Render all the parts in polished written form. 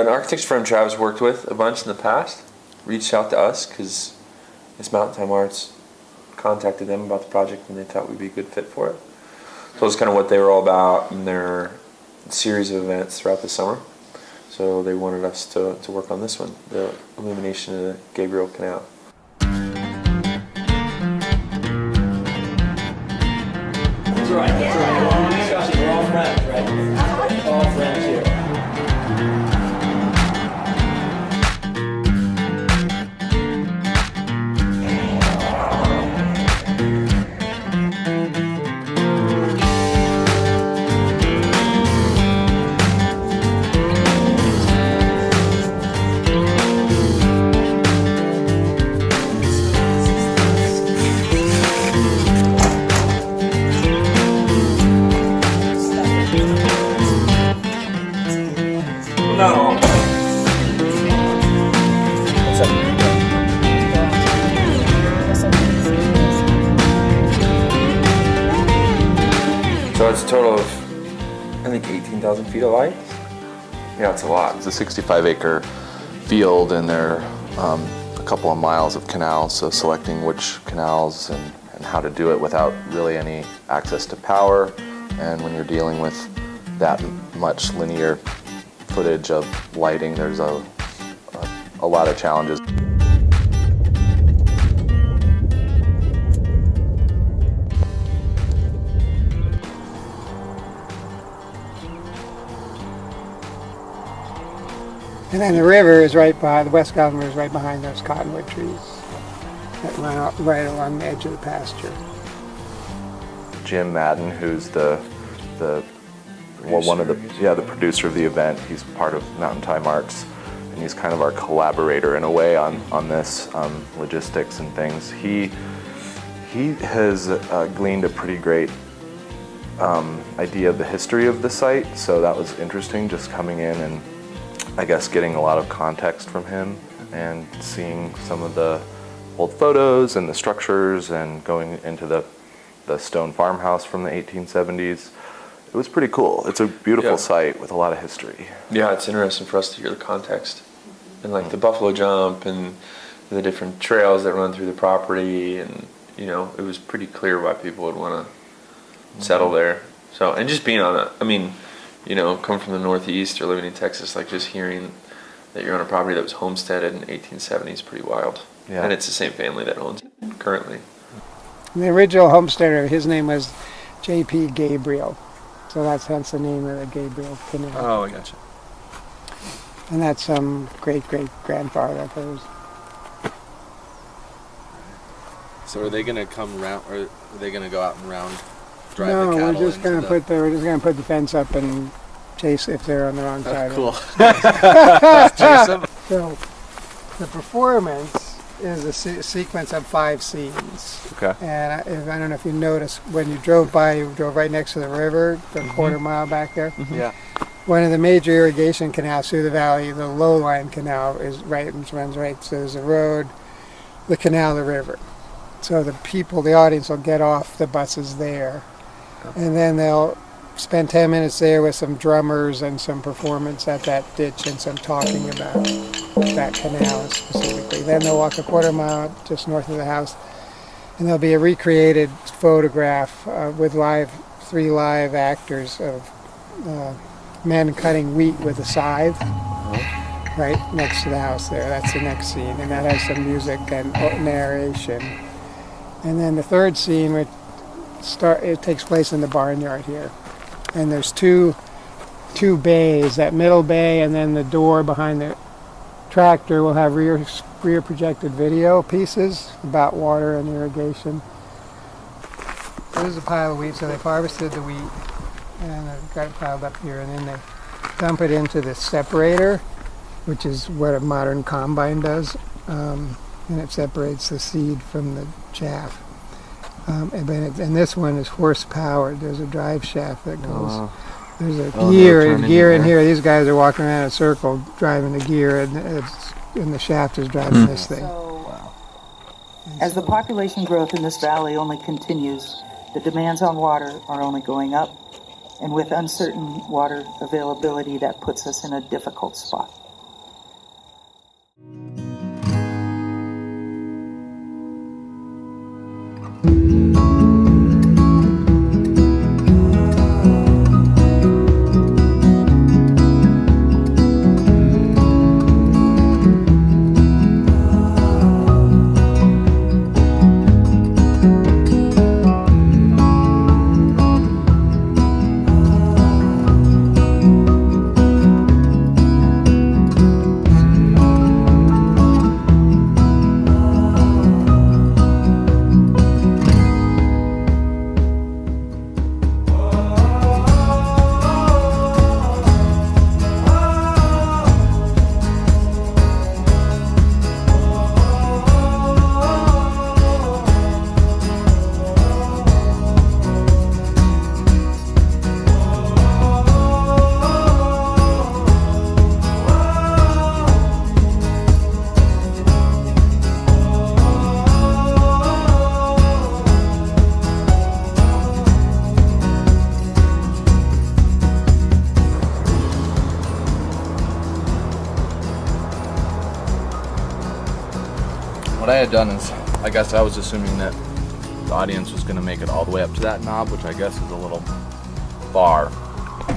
an architect's firm Travis worked with a bunch in the past reached out to us because this Mountain Time Arts contacted them about the project and they thought we'd be a good fit for it. So it's kind of what they were all about in their series of events throughout the summer. So they wanted us to work on this one, the illumination of the Gabriel Canal. That's right. We're all discussing. We're all friends, right? All friends here. Not all. So it's a total of, I think, 18,000 feet of light. Yeah, it's a lot. It's a 65-acre field, and there are a couple of miles of canals, so selecting which canals and how to do it without really any access to power. And when you're dealing with that much linear footage of lighting, there's a lot of challenges. And then the river is right behind, the West Gotham River is right behind those cottonwood trees that run out right along the edge of the pasture. Jim Madden, who's the producer of the event. He's part of Mountain Time Arts, and he's kind of our collaborator in a way on this logistics and things. He has gleaned a pretty great idea of the history of the site, so that was interesting, just coming in and I guess getting a lot of context from him and seeing some of the old photos and the structures and going into the stone farmhouse from the 1870s. It was pretty cool. It's a beautiful site with a lot of history. Yeah, it's interesting for us to hear the context and like the buffalo jump and the different trails that run through the property, and you know, it was pretty clear why people would want to settle there. So, and just being on it, I mean, you know, come from the Northeast or living in Texas, like just hearing that you're on a property that was homesteaded in 1870 is pretty wild. Yeah. And it's the same family that owns it currently. And the original homesteader, his name was J.P. Gabriel. So that's hence the name of the Gabriel Canal. Oh, I gotcha. And that's some great-great-grandfather of hers. So are they going to come round, or are they going to go out and drive the cattle? No, we're just going to put the fence up and chase if they're on the wrong side. Cool. Chase them. So the performance is a sequence of 5 scenes. Okay. And I don't know if you noticed, when you drove by, you drove right next to the river, the quarter mile back there. Mm-hmm. Yeah. One of the major irrigation canals through the valley, the low-lying canal, runs right. So there's a road, the canal, the river. So the audience will get off the buses there, and then they'll spend 10 minutes there with some drummers and some performance at that ditch and some talking about that canal specifically. Then they'll walk a quarter mile just north of the house, and there'll be a recreated photograph with 3 live actors of men cutting wheat with a scythe right next to the house there. That's the next scene, and that has some music and narration. And then the third scene, it takes place in the barnyard here. And there's two bays, that middle bay and then the door behind the tractor will have rear projected video pieces about water and irrigation. There's a pile of wheat, so they've harvested the wheat and they've got it piled up here, and then they dump it into the separator, which is what a modern combine does. And it separates the seed from the chaff. And this one is horse powered. There's a drive shaft that goes. There's a gear in here. These guys are walking around in a circle driving the gear, and the shaft is driving this thing. So, as the population growth in this valley only continues, the demands on water are only going up, and with uncertain water availability, that puts us in a difficult spot. What I had done is, I guess I was assuming that the audience was going to make it all the way up to that knob, which I guess is a little far,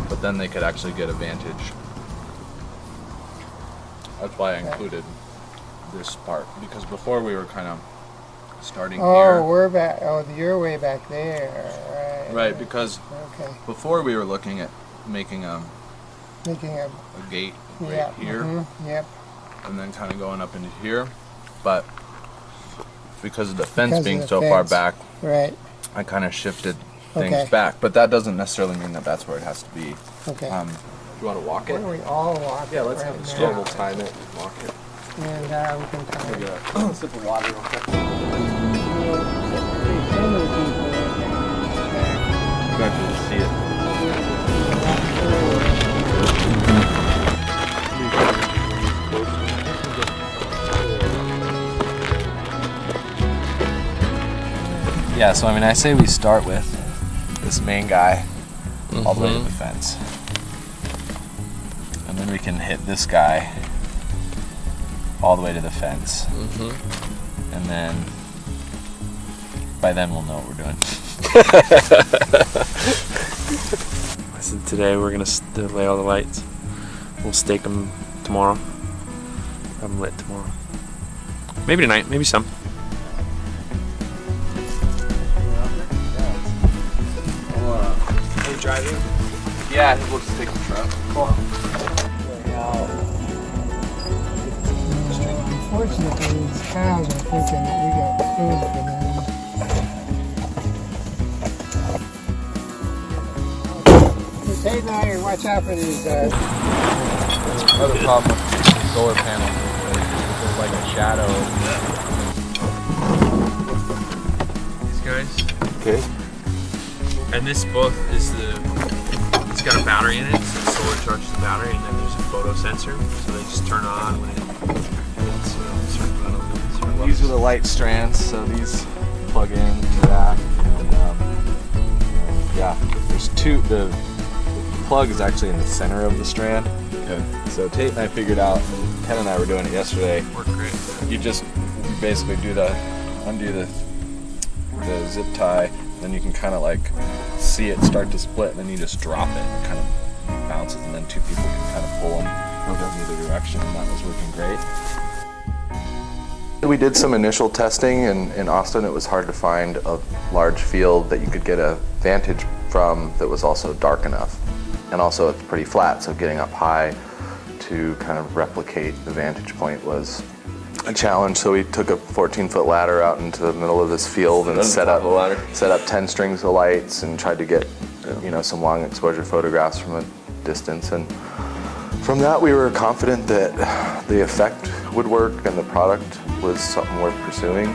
but then they could actually get a vantage. That's why I included this part, because before we were kind of starting here. Oh, we're back. Oh, you're way back there. Right. Right, because Okay. before we were looking at making a Making a. gate right Yeah. here, Yep. and then kind of going up into here, but because of the fence Because of being the so far fence. back, Right. I kind of shifted things Okay. back, but that doesn't necessarily mean that that's where it has to be. Okay. Do you want to walk Why it? don't we all walk? Yeah, let's right have a now? stroll. We'll time it, walk it. And we can kind of. Take a sip of water real quick. Some of the people are Back to see it. Yeah, so I mean, I say we start with this main guy all the way to the fence. And then we can hit this guy all the way to the fence. And then, by then we'll know what we're doing. So today we're gonna lay all the lights. We'll stake them tomorrow. Have them lit tomorrow. Maybe tonight, maybe some. Are you driving? Yeah, we'll just take the truck. Unfortunately, these cows are thinking that we got food for them. Hey, now, watch out for these. Another problem with solar panels is there's like a shadow. These guys. Okay. And this both is it's got a battery in it, so the solar charges the battery, and then there's a photo sensor, so they just turn on when These are the light strands, so these plug in to that. And, yeah, there's two. The plug is actually in the center of the strand. Okay. So Tate and I figured out, and Ken and I were doing it yesterday. Work great. You basically undo the zip tie, then you can kind of like see it start to split, and then you just drop it, and it kind of bounces, and then two people can kind of pull them in either direction, and that was working great. We did some initial testing in Austin. It was hard to find a large field that you could get a vantage from that was also dark enough. And also it's pretty flat, so getting up high to kind of replicate the vantage point was a challenge. So we took a 14-foot ladder out into the middle of this field and set up 10 strings of lights and tried to get some long exposure photographs from a distance. And from that we were confident that the effect would work and the product was something worth pursuing.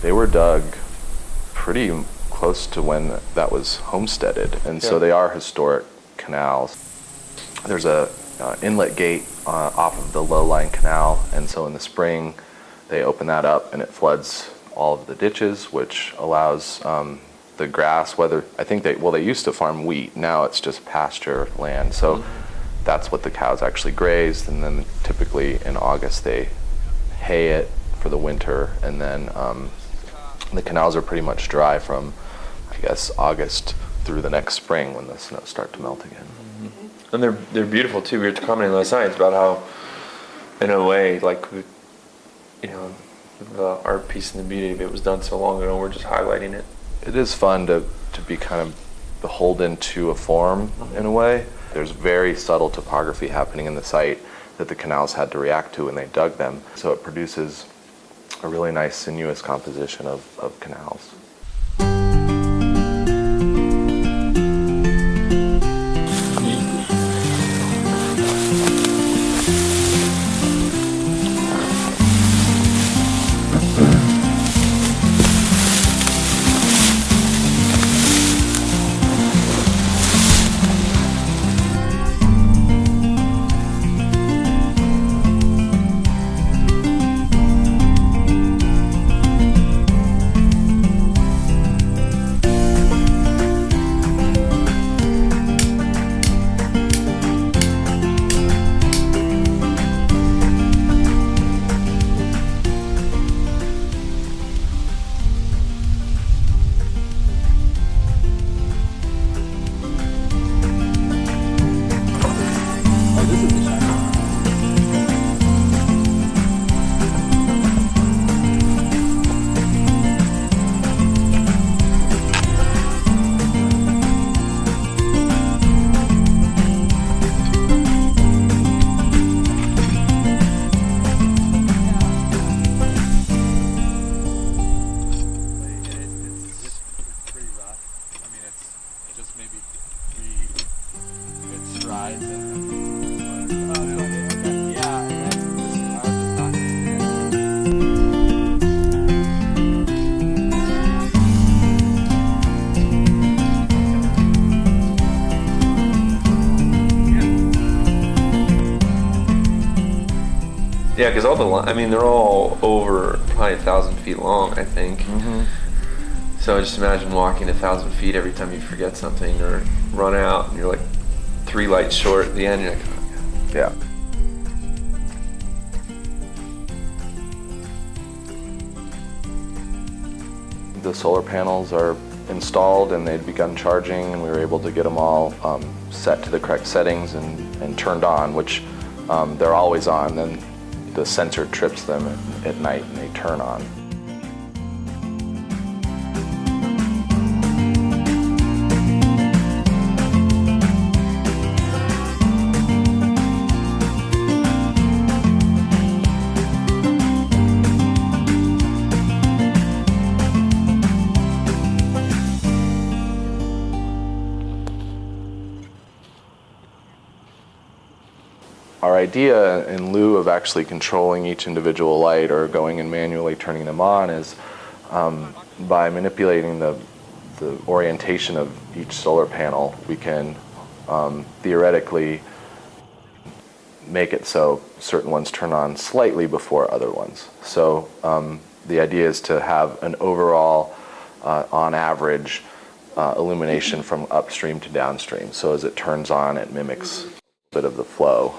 They were dug pretty close to when that was homesteaded, and so they are historic canals. There's a inlet gate off of the low-lying canal, and so in the spring they open that up and it floods all of the ditches, which allows the grass, they used to farm wheat, now it's just pasture land, so that's what the cows actually graze, and then typically in August they hay it for the winter, and then the canals are pretty much dry from, I guess, August through the next spring when the snows start to melt again. And they're beautiful too. We were commenting last night about how, in a way, like, the art piece and the beauty of it was done so long ago, we're just highlighting it. It is fun to be kind of beholden to a form in a way. There's very subtle topography happening in the site that the canals had to react to when they dug them. So it produces a really nice sinuous composition of canals. Yeah, because they're all over probably 1,000 feet long, I think. So just imagine walking 1,000 feet every time you forget something or run out, and you're like 3 lights short at the end. You're like, oh, Yeah. The solar panels are installed and they'd begun charging, and we were able to get them all set to the correct settings and turned on, which they're always on. Then the sensor trips them at night and they turn on. Our idea, in lieu of actually controlling each individual light or going and manually turning them on, is by manipulating the orientation of each solar panel, we can theoretically make it so certain ones turn on slightly before other ones. So the idea is to have an overall, on average, illumination from upstream to downstream. So as it turns on, it mimics bit of the flow,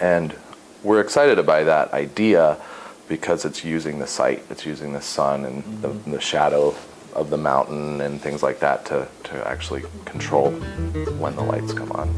and we're excited by that idea because it's using the site, it's using the sun and the shadow of the mountain and things like that to actually control when the lights come on.